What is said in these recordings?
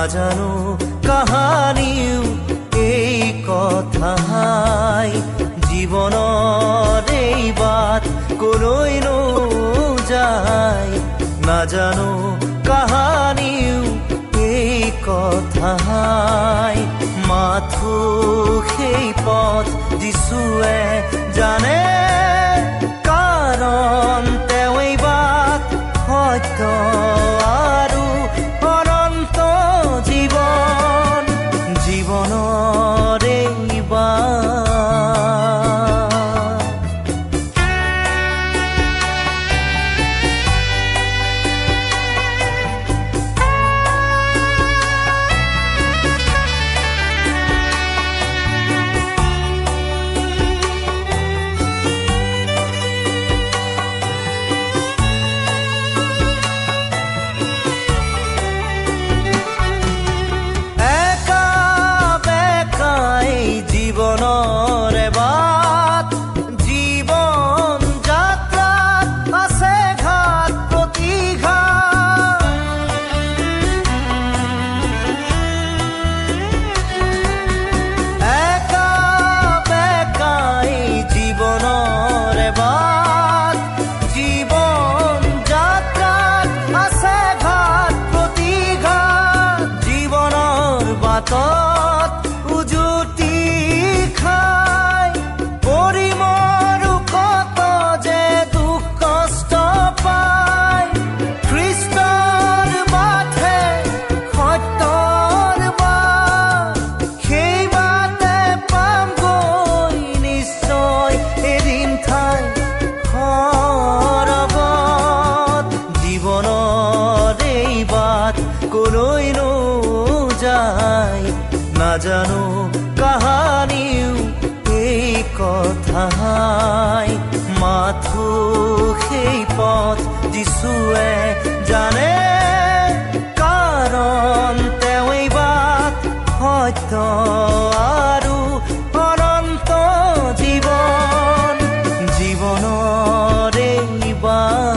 নাজানো কাহানিও এই কথাই জীৱনৰ এই বাট কলৈ যায় নাজানো কাহানিও এই কথাই মাথো সেই পথ যিশুৱে জানে কাৰণ তেওঁই বাট সত্য আৰু অনন্ত জীৱন জীৱনৰ এই বাট নাজানো কাহানিও এই কথাই মাথো সেই পথ যিশুৱে জানে কাৰণ তেওঁই বাট সত্য আৰু অনন্ত জীৱন জীৱনৰ এই বাট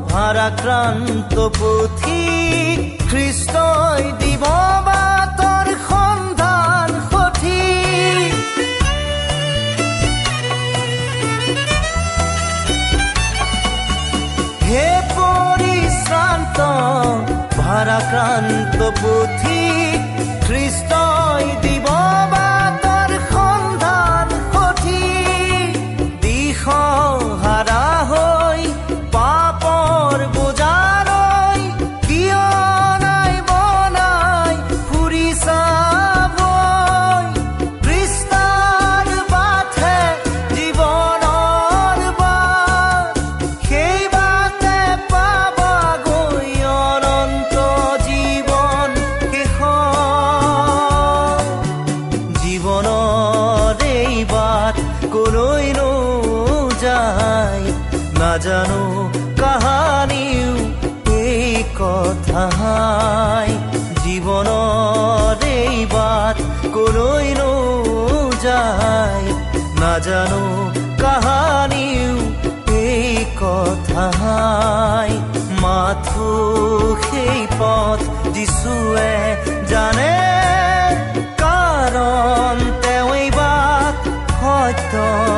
ভাৰাক্ৰান্ত পথিক খ্ৰীষ্টই দিব বাটৰ সন্ধান সঠিক হে পৰিশ্ৰান্ত ভাৰাক্ৰান্ত পথিক খ্ৰীষ্টই দিব বাটৰ সন্ধান সঠিক দিশহাৰা হৈ পাপৰ বোজাৰৈ কিয় নাই বনাই ফুৰি চাবই কৃষ্ণৰ বাটহে জীৱনৰ বাট সেই বাটে পাবাগৈ অনন্ত জীৱন শেষত জীৱনৰ এই বাট কলৈ যায় নাজানো কাহানিও এই কথাই জীৱনৰ এই বাট কলৈ যায় নাজানো কাহানিও এই কথাই মাথো সেই পথ যিশুৱে জানে কাৰণ তেওঁই বাট সত্য